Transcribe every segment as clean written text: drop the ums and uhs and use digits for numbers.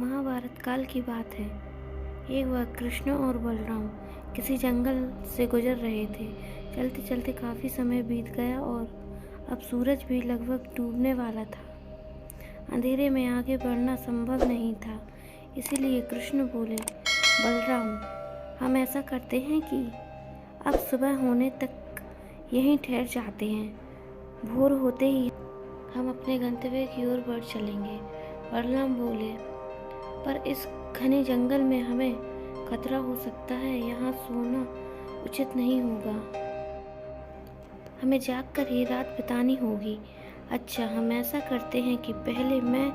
महाभारत काल की बात है। एक बार कृष्ण और बलराम किसी जंगल से गुजर रहे थे। चलते चलते काफ़ी समय बीत गया और अब सूरज भी लगभग डूबने वाला था। अंधेरे में आगे बढ़ना संभव नहीं था। इसीलिए कृष्ण बोले, बलराम, हम ऐसा करते हैं कि अब सुबह होने तक यहीं ठहर जाते हैं। भोर होते ही हम अपने गंतव्य की ओर बढ़ चलेंगे। बलराम बोले, पर इस घने जंगल में हमें खतरा हो सकता है। यहाँ सोना उचित नहीं होगा। हमें जागकर ही रात बितानी होगी। अच्छा, हम ऐसा करते हैं कि पहले मैं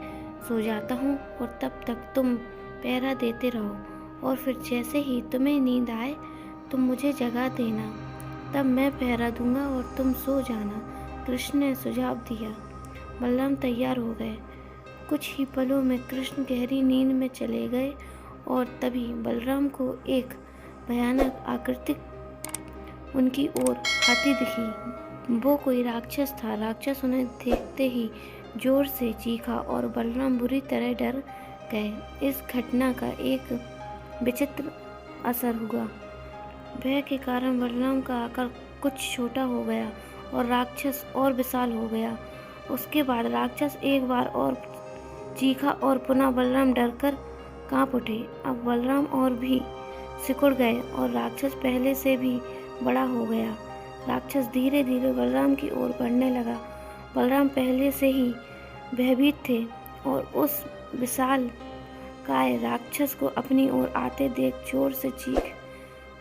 सो जाता हूँ और तब तक तुम पहरा देते रहो, और फिर जैसे ही तुम्हें नींद आए तुम मुझे जगा देना। तब मैं पहरा दूंगा और तुम सो जाना। कृष्ण ने सुझाव दिया। बलराम तैयार हो गए। कुछ ही पलों में कृष्ण गहरी नींद में चले गए और तभी बलराम को एक भयानक आकृति उनकी ओर आती दिखी। वो कोई राक्षस था। राक्षस उन्हें देखते ही जोर से चीखा और बलराम बुरी तरह डर गए। इस घटना का एक विचित्र असर हुआ। भय के कारण बलराम का आकार कुछ छोटा हो गया और राक्षस और विशाल हो गया। उसके बाद राक्षस एक बार और चीखा और पुनः बलराम डरकर कांप उठे। अब बलराम और भी सिकुड़ गए और राक्षस पहले से भी बड़ा हो गया। राक्षस धीरे धीरे बलराम की ओर बढ़ने लगा। बलराम पहले से ही भयभीत थे और उस विशाल काय राक्षस को अपनी ओर आते देख जोर से चीख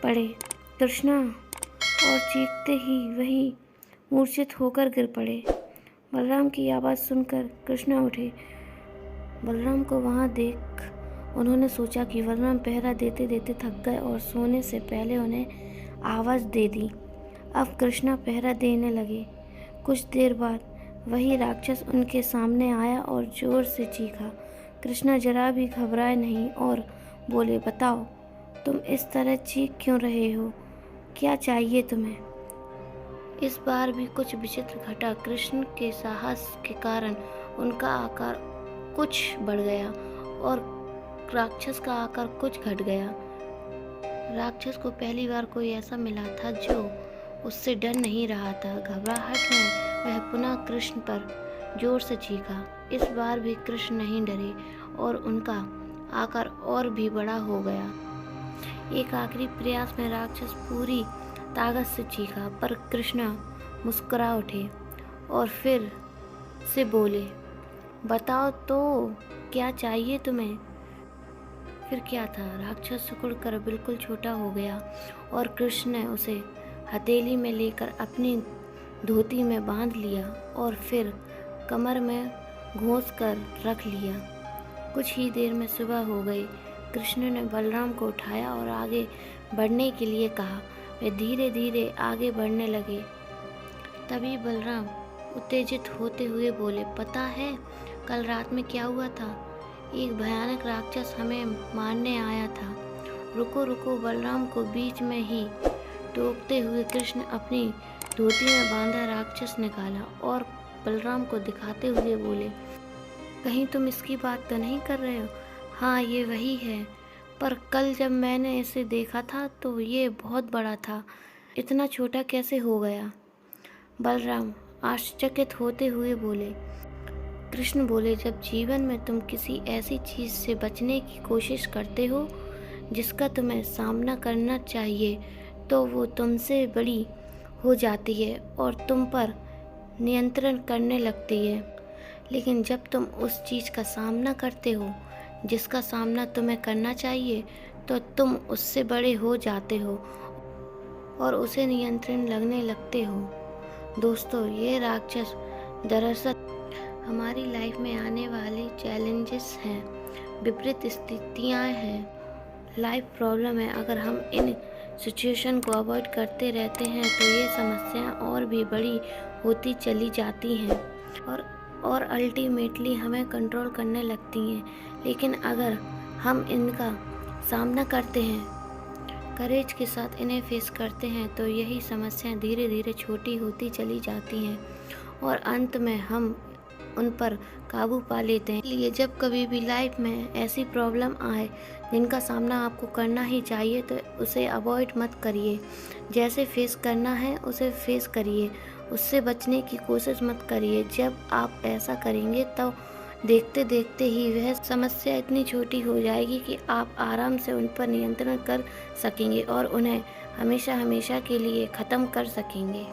पड़े। कृष्णा, और चीखते ही वही मूर्छित होकर गिर पड़े। बलराम की आवाज़ सुनकर कृष्णा उठे। बलराम को वहां देख उन्होंने सोचा कि बलराम पहरा देते देते थक गए और सोने से पहले उन्हें आवाज़ दे दी। अब कृष्णा पहरा देने लगे। कुछ देर बाद वही राक्षस उनके सामने आया और जोर से चीखा। कृष्णा जरा भी घबराए नहीं और बोले, बताओ, तुम इस तरह चीख क्यों रहे हो? क्या चाहिए तुम्हें? इस बार भी कुछ विचित्र घटा। कृष्ण के साहस के कारण उनका आकार कुछ बढ़ गया और राक्षस का आकार कुछ घट गया। राक्षस को पहली बार कोई ऐसा मिला था जो उससे डर नहीं रहा था। घबराहट में वह पुनः कृष्ण पर जोर से चीखा। इस बार भी कृष्ण नहीं डरे और उनका आकार और भी बड़ा हो गया। एक आखिरी प्रयास में राक्षस पूरी ताकत से चीखा, पर कृष्ण मुस्कुरा उठे और फिर से बोले, बताओ तो, क्या चाहिए तुम्हें? फिर क्या था, राक्षस सिकुड़कर बिल्कुल छोटा हो गया और कृष्ण ने उसे हथेली में लेकर अपनी धोती में बांध लिया और फिर कमर में घोंस कर रख लिया। कुछ ही देर में सुबह हो गई। कृष्ण ने बलराम को उठाया और आगे बढ़ने के लिए कहा। वे धीरे धीरे आगे बढ़ने लगे। तभी बलराम उत्तेजित होते हुए बोले, पता है कल रात में क्या हुआ था? एक भयानक राक्षस हमें मारने आया था। रुको रुको, बलराम को बीच में ही टोकते हुए कृष्ण अपनी धोती में बांधा राक्षस निकाला और बलराम को दिखाते हुए बोले, कहीं तुम इसकी बात तो नहीं कर रहे हो? हाँ, ये वही है, पर कल जब मैंने इसे देखा था तो ये बहुत बड़ा था। इतना छोटा कैसे हो गया? बलराम आश्चर्यचकित होते हुए बोले। कृष्ण बोले, जब जीवन में तुम किसी ऐसी चीज़ से बचने की कोशिश करते हो जिसका तुम्हें सामना करना चाहिए, तो वो तुमसे बड़ी हो जाती है और तुम पर नियंत्रण करने लगती है। लेकिन जब तुम उस चीज़ का सामना करते हो जिसका सामना तुम्हें करना चाहिए, तो तुम उससे बड़े हो जाते हो और उसे नियंत्रण लगने लगते हो। दोस्तों, ये राक्षस दरअसल हमारी लाइफ में आने वाले चैलेंजेस हैं, विपरीत स्थितियाँ हैं, लाइफ प्रॉब्लम है। अगर हम इन सिचुएशन को अवॉइड करते रहते हैं तो ये समस्याएं और भी बड़ी होती चली जाती हैं और अल्टीमेटली हमें कंट्रोल करने लगती हैं। लेकिन अगर हम इनका सामना करते हैं, करेज के साथ इन्हें फेस करते हैं, तो यही समस्याएं धीरे धीरे छोटी होती चली जाती हैं और अंत में हम उन पर काबू पा लेते हैं। इसलिए जब कभी भी लाइफ में ऐसी प्रॉब्लम आए जिनका सामना आपको करना ही चाहिए तो उसे अवॉइड मत करिए। जैसे फेस करना है उसे फेस करिए, उससे बचने की कोशिश मत करिए। जब आप ऐसा करेंगे तो देखते देखते ही वह समस्या इतनी छोटी हो जाएगी कि आप आराम से उन पर नियंत्रण कर सकेंगे और उन्हें हमेशा हमेशा के लिए ख़त्म कर सकेंगे।